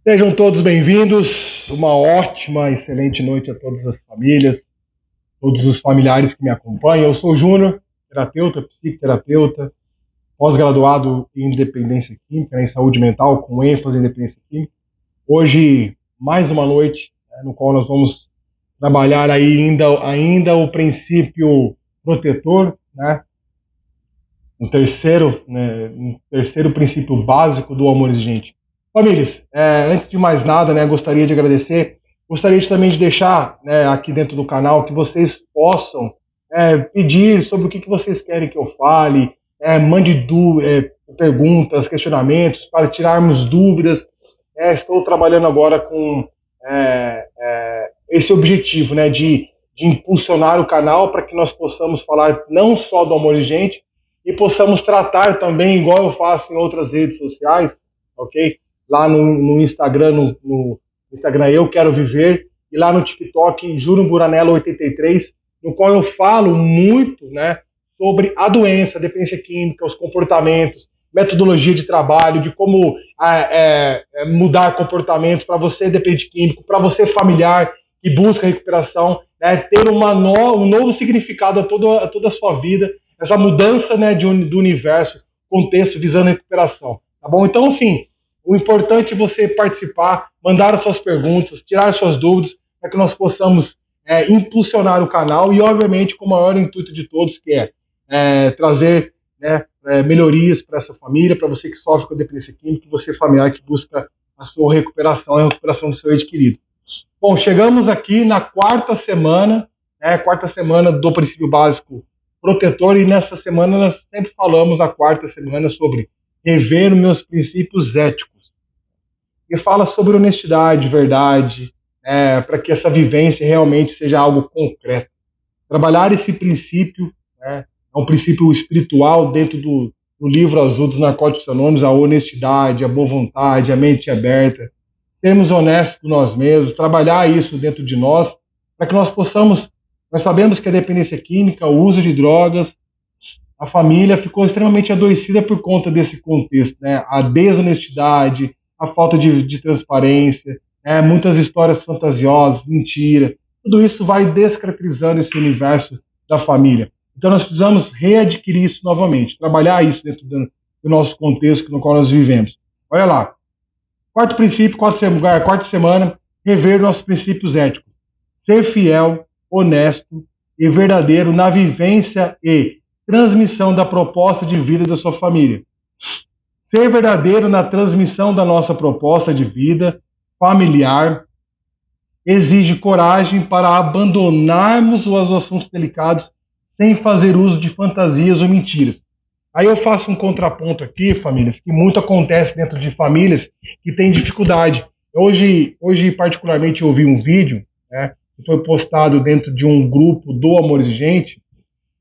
Sejam todos bem-vindos. Uma ótima, excelente noite a todas as famílias, todos os familiares que me acompanham. Eu sou o Júnior, terapeuta, psicoterapeuta, pós-graduado em Independência Química, em saúde mental, com ênfase em Independência Química. Hoje, mais uma noite, no qual nós vamos trabalhar aí ainda o princípio protetor, né? Um terceiro princípio básico do amor exigente. Famílias, antes de mais nada, gostaria de agradecer, gostaria também de deixar, aqui dentro do canal que vocês possam pedir sobre o que vocês querem que eu fale, mande perguntas, questionamentos, para tirarmos dúvidas. Estou trabalhando agora com esse objetivo, de impulsionar o canal para que nós possamos falar não só do amor exigente, e possamos tratar também, igual eu faço em outras redes sociais, ok? Lá no Instagram, no Instagram Eu Quero Viver, e lá no TikTok, Júnior Buranello 83, no qual eu falo muito, sobre a doença, a dependência química, os comportamentos, metodologia de trabalho, de como mudar comportamentos para você dependente químico, para você familiar que busca recuperação, ter um novo significado a toda a sua vida, essa mudança do universo, contexto, visando a recuperação. Tá bom? Então, assim, o importante é você participar, mandar as suas perguntas, tirar as suas dúvidas, para que nós possamos impulsionar o canal e, obviamente, com o maior intuito de todos, que é trazer melhorias para essa família, para você que sofre com dependência química, você familiar que busca a sua recuperação e a recuperação do seu ente querido. Bom, chegamos aqui na quarta semana do princípio básico protetor, e nessa semana nós sempre falamos, na quarta semana, sobre rever os meus princípios éticos. E fala sobre honestidade, verdade, para que essa vivência realmente seja algo concreto. Trabalhar esse princípio, é um princípio espiritual dentro do livro azul dos Narcóticos Anônimos, a honestidade, a boa vontade, a mente aberta, sermos honestos com nós mesmos, trabalhar isso dentro de nós, para que nós possamos. Nós sabemos que a dependência química, o uso de drogas, a família ficou extremamente adoecida por conta desse contexto, a desonestidade, a falta de transparência, muitas histórias fantasiosas, mentira, tudo isso vai descaracterizando esse universo da família. Então nós precisamos readquirir isso novamente, trabalhar isso dentro do nosso contexto no qual nós vivemos. Olha lá, quarto princípio, quarta semana, rever nossos princípios éticos. Ser fiel, honesto e verdadeiro na vivência e transmissão da proposta de vida da sua família. Ser verdadeiro na transmissão da nossa proposta de vida familiar exige coragem para abandonarmos os assuntos delicados sem fazer uso de fantasias ou mentiras. Aí eu faço um contraponto aqui, famílias, que muito acontece dentro de famílias que têm dificuldade. Hoje particularmente, eu vi um vídeo, que foi postado dentro de um grupo do Amor Exigente,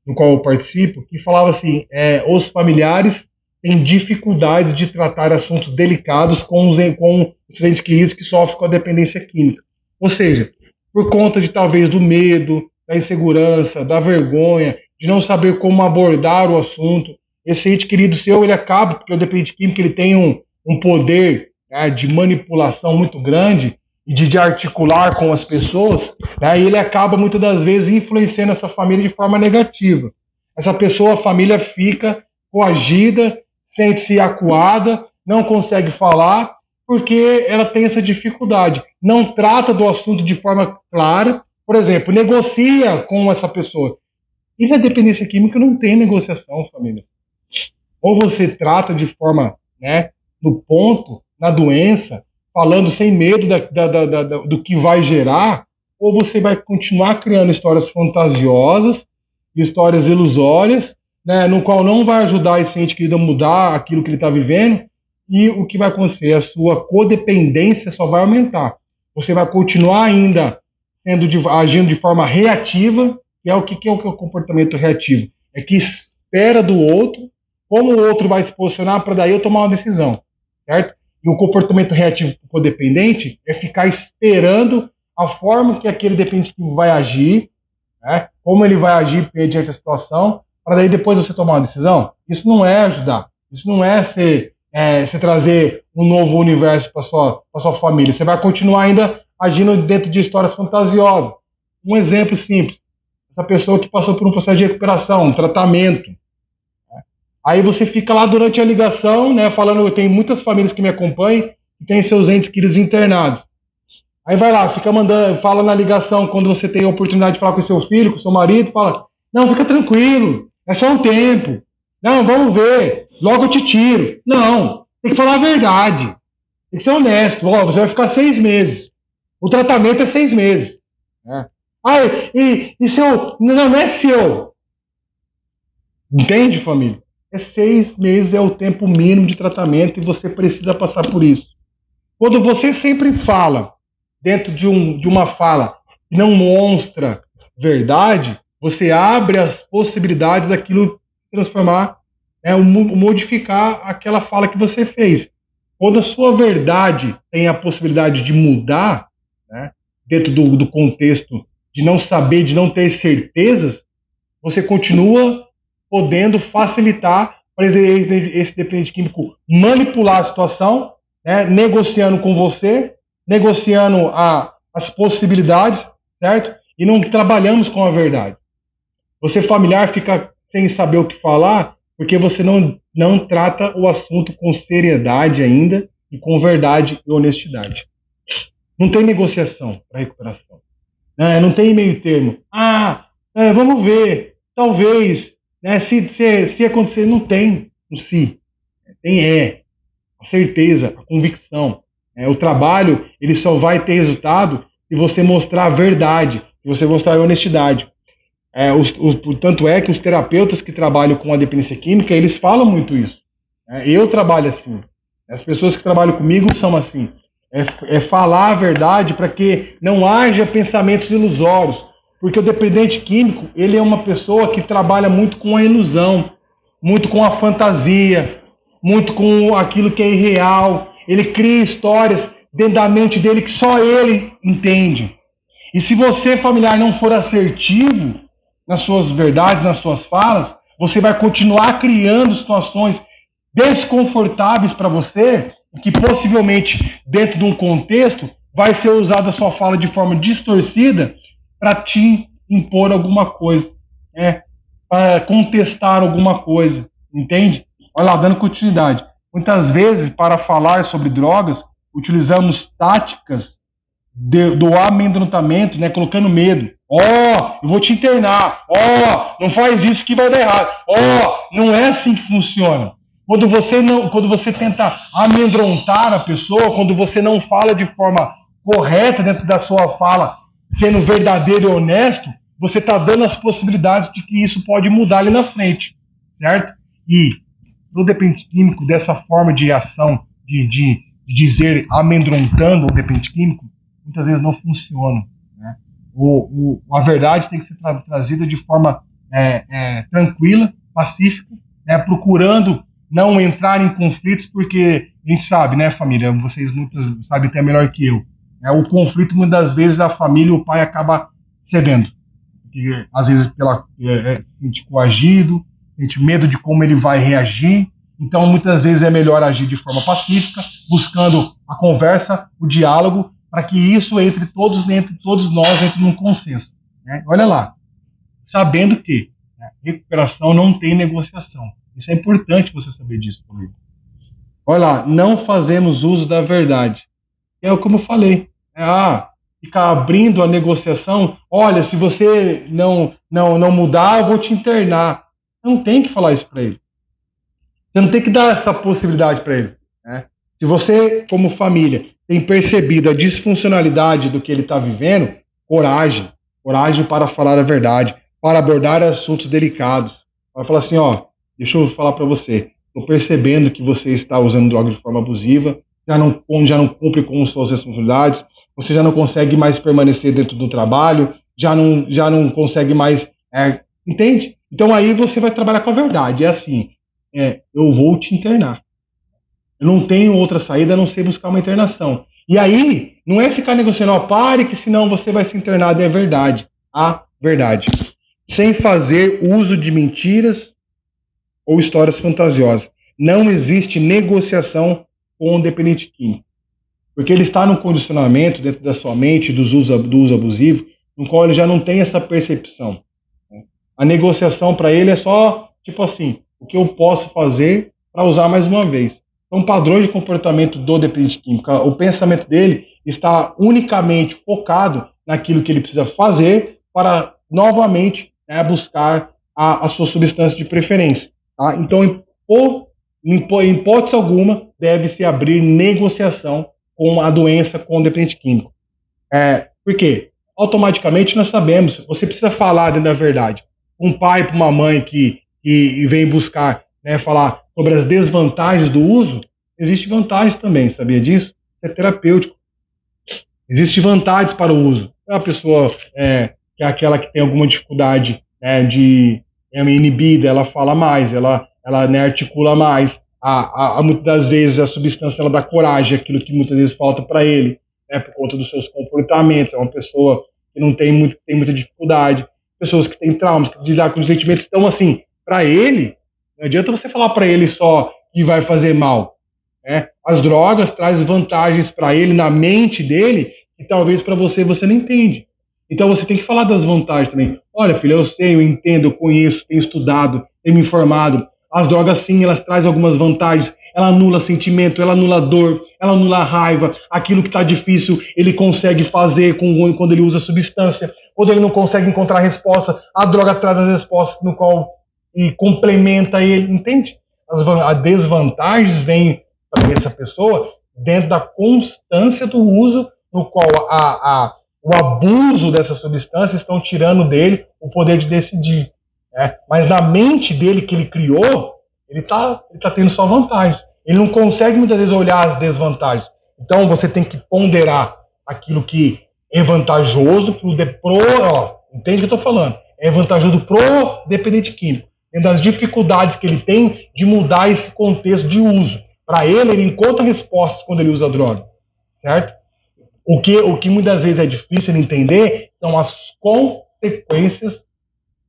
no qual eu participo, que falava assim, os familiares têm dificuldades de tratar assuntos delicados com os entes queridos que sofrem com a dependência química. Ou seja, por conta de talvez do medo, da insegurança, da vergonha, de não saber como abordar o assunto, esse ente querido seu, ele acaba, porque o dependente químico ele tem um poder de manipulação muito grande, e de articular com as pessoas, e ele acaba muitas das vezes influenciando essa família de forma negativa. Essa pessoa, a família fica coagida, sente-se acuada, não consegue falar, porque ela tem essa dificuldade. Não trata do assunto de forma clara, por exemplo, negocia com essa pessoa. E na dependência química não tem negociação, família. Ou você trata de forma, no ponto, na doença, falando sem medo do que vai gerar, ou você vai continuar criando histórias fantasiosas, histórias ilusórias, no qual não vai ajudar esse ente querido a mudar aquilo que ele está vivendo, e o que vai acontecer? A sua codependência só vai aumentar. Você vai continuar ainda agindo de forma reativa, que é o que é o comportamento reativo? É que espera do outro, como o outro vai se posicionar para daí eu tomar uma decisão, certo? E o comportamento reativo codependente é ficar esperando a forma que aquele dependente vai agir, como ele vai agir diante da situação, para daí depois você tomar uma decisão. Isso não é ajudar. Isso não é ser você trazer um novo universo para sua família. Você vai continuar ainda agindo dentro de histórias fantasiosas. Um exemplo simples: essa pessoa que passou por um processo de recuperação, um tratamento. Aí você fica lá durante a ligação, né, falando, tem muitas famílias que me acompanham e têm seus entes queridos internados. Aí vai lá, fica mandando, fala na ligação quando você tem a oportunidade de falar com seu filho, com seu marido, fala, não, fica tranquilo, é só um tempo. Não, vamos ver, logo eu te tiro. Não, tem que falar a verdade, tem que ser honesto. Ó, você vai ficar 6 meses. O tratamento é 6 meses. Né? Ah, e seu. Não é seu. Entende, família? 6 meses é o tempo mínimo de tratamento e você precisa passar por isso. Quando você sempre fala, dentro de uma fala que não mostra verdade, você abre as possibilidades daquilo transformar, modificar aquela fala que você fez. Quando a sua verdade tem a possibilidade de mudar, né, dentro do contexto de não saber, de não ter certezas, você continua podendo facilitar para esse dependente químico manipular a situação, né, negociando com você, negociando as possibilidades, certo? E não trabalhamos com a verdade. Você familiar fica sem saber o que falar porque você não trata o assunto com seriedade ainda e com verdade e honestidade. Não tem negociação para recuperação. Né? Não tem meio termo. Vamos ver, talvez, né? Se acontecer, não tem o se. Tem a certeza, a convicção. O trabalho, ele só vai ter resultado se você mostrar a verdade, se você mostrar a honestidade. Tanto é que os terapeutas que trabalham com a dependência química, eles falam muito isso. Eu trabalho assim. As pessoas que trabalham comigo são assim. É falar a verdade para que não haja pensamentos ilusórios. Porque o dependente químico, ele é uma pessoa que trabalha muito com a ilusão, muito com a fantasia, muito com aquilo que é irreal. Ele cria histórias dentro da mente dele que só ele entende. E se você, familiar, não for assertivo nas suas verdades, nas suas falas, você vai continuar criando situações desconfortáveis para você, que possivelmente, dentro de um contexto, vai ser usada a sua fala de forma distorcida para te impor alguma coisa, para contestar alguma coisa, entende? Olha lá, dando continuidade. Muitas vezes, para falar sobre drogas, utilizamos táticas do amedrontamento, né, colocando medo. Eu vou te internar. Não faz isso que vai dar errado. Não é assim que funciona. Quando você tenta amedrontar a pessoa, quando você não fala de forma correta dentro da sua fala, sendo verdadeiro e honesto, você está dando as possibilidades de que isso pode mudar ali na frente, certo? E no dependente químico, dessa forma de ação, de dizer amedrontando o dependente químico, muitas vezes não funciona. Né? A verdade tem que ser trazida de forma tranquila, pacífica, né? Procurando não entrar em conflitos, porque a gente sabe, né, família, vocês muitos sabem até melhor que eu, o conflito, muitas das vezes, a família, o pai acaba cedendo. Porque, às vezes, se sente coagido, sente medo de como ele vai reagir. Então, muitas vezes, é melhor agir de forma pacífica, buscando a conversa, o diálogo, para que isso entre todos nós, entre num consenso. Né? Olha lá, sabendo que recuperação não tem negociação. Isso é importante você saber disso, comigo. Olha lá, não fazemos uso da verdade. Como eu falei, ficar abrindo a negociação. Olha, se você não mudar, eu vou te internar. Não tem que falar isso para ele. Você não tem que dar essa possibilidade para ele. Né? Se você, como família, tem percebido a disfuncionalidade do que ele está vivendo, coragem para falar a verdade, para abordar assuntos delicados. Vai falar assim, deixa eu falar para você, estou percebendo que você está usando droga de forma abusiva, já não cumpre com suas responsabilidades, você já não consegue mais permanecer dentro do trabalho, já não consegue mais, entende? Então aí você vai trabalhar com a verdade, assim, eu vou te internar. Eu não tenho outra saída a não ser buscar uma internação. E aí, não é ficar negociando, pare que senão você vai ser internado, é verdade. A verdade. Sem fazer uso de mentiras ou histórias fantasiosas. não existe negociação com o dependente químico. Porque ele está num condicionamento dentro da sua mente do uso abusivo, no qual ele já não tem essa percepção. A negociação para ele é só, tipo assim, o que eu posso fazer para usar mais uma vez. São padrões de comportamento do dependente químico. O pensamento dele está unicamente focado naquilo que ele precisa fazer para, novamente, buscar a sua substância de preferência. Tá? Então, em hipótese alguma, deve-se abrir negociação com a doença com o dependente químico. Por quê? Automaticamente nós sabemos, você precisa falar dentro da verdade. Um pai para uma mãe que vem buscar, falar sobre as desvantagens do uso, existe vantagens também, sabia disso? Isso é terapêutico. Existem vantagens para o uso. A pessoa que é aquela que tem alguma dificuldade inibida, ela fala mais, ela articula mais. Muitas das vezes a substância ela dá coragem, aquilo que muitas vezes falta para ele, por conta dos seus comportamentos. É uma pessoa que não tem muita dificuldade, pessoas que têm traumas, que lidam com os sentimentos. Então, assim, para ele, não adianta você falar para ele só que vai fazer mal. As drogas trazem vantagens para ele, na mente dele, que talvez para você não entende. Então você tem que falar das vantagens também. Olha, filho, eu sei, eu entendo, eu conheço, tenho estudado, tenho me informado. As drogas, sim, elas trazem algumas vantagens. Ela anula sentimento, ela anula dor, ela anula raiva. Aquilo que está difícil, ele consegue fazer quando ele usa substância. Quando ele não consegue encontrar resposta, a droga traz as respostas no qual e complementa ele, entende? As desvantagens vêm para essa pessoa dentro da constância do uso, no qual o abuso dessa substância estão tirando dele o poder de decidir. Mas na mente dele que ele criou, ele tá tendo só vantagens. Ele não consegue muitas vezes olhar as desvantagens. Então você tem que ponderar aquilo que é vantajoso entende o que eu estou falando? É vantajoso pro dependente químico, dentro das dificuldades que ele tem de mudar esse contexto de uso. Para ele encontra respostas quando ele usa a droga, certo? O que muitas vezes é difícil ele entender são as consequências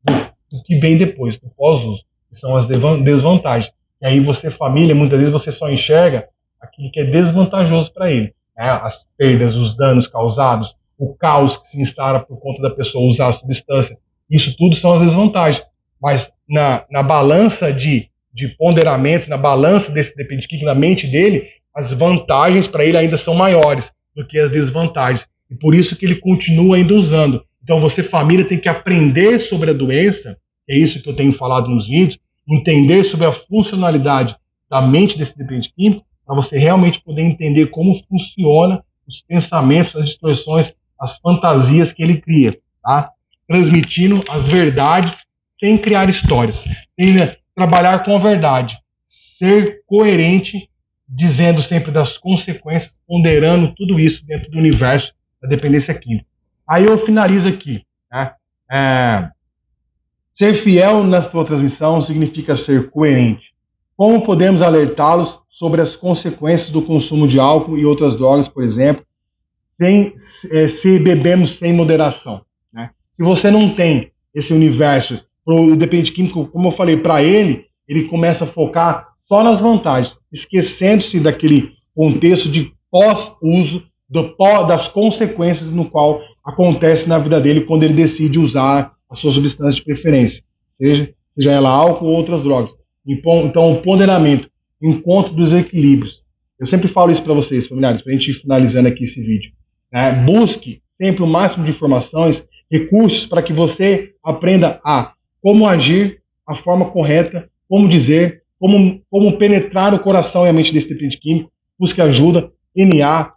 do que vem depois, do pós-uso, que são as desvantagens. E aí você, família, muitas vezes você só enxerga aquilo que é desvantajoso para ele. As perdas, os danos causados, o caos que se instala por conta da pessoa usar a substância. Isso tudo são as desvantagens. Mas na balança de ponderamento, na balança desse dependente químico, na mente dele, as vantagens para ele ainda são maiores do que as desvantagens. E por isso que ele continua ainda usando. Então você, família, tem que aprender sobre a doença, é isso que eu tenho falado nos vídeos, entender sobre a funcionalidade da mente desse dependente químico, para você realmente poder entender como funciona os pensamentos, as distorções, as fantasias que ele cria, tá? Transmitindo as verdades sem criar histórias. Trabalhar com a verdade, ser coerente, dizendo sempre das consequências, ponderando tudo isso dentro do universo da dependência química. Aí eu finalizo aqui. Ser fiel na sua transmissão significa ser coerente. Como podemos alertá-los sobre as consequências do consumo de álcool e outras drogas, por exemplo, se bebemos sem moderação? Se você não tem esse universo, o dependente químico, como eu falei, para ele começa a focar só nas vantagens, esquecendo-se daquele contexto de pós-uso, das consequências no qual acontece na vida dele quando ele decide usar a sua substância de preferência, seja ela álcool ou outras drogas. Então, o ponderamento, encontro dos equilíbrios. Eu sempre falo isso para vocês, familiares, para a gente ir finalizando aqui esse vídeo. Busque sempre o máximo de informações, recursos para que você aprenda a como agir, a forma correta, como dizer, como penetrar o coração e a mente desse dependente químico. Busque ajuda. NA,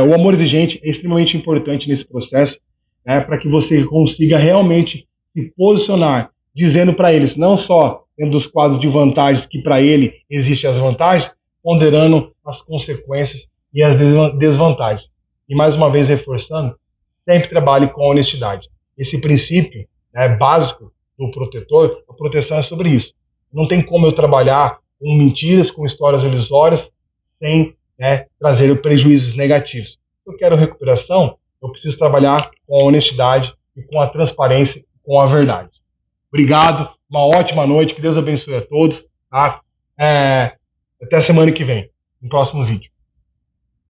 o amor exigente é extremamente importante nesse processo, para que você consiga realmente se posicionar, dizendo para eles, não só dentro dos quadros de vantagens que para ele existem as vantagens, ponderando as consequências e as desvantagens. E mais uma vez reforçando, sempre trabalhe com honestidade. Esse princípio básico do protetor, a proteção é sobre isso. Não tem como eu trabalhar com mentiras, com histórias ilusórias, sem trazer prejuízos negativos. Se eu quero recuperação, eu preciso trabalhar com a honestidade e com a transparência e com a verdade. Obrigado, uma ótima noite, que Deus abençoe a todos. tá? Até semana que vem, no próximo vídeo.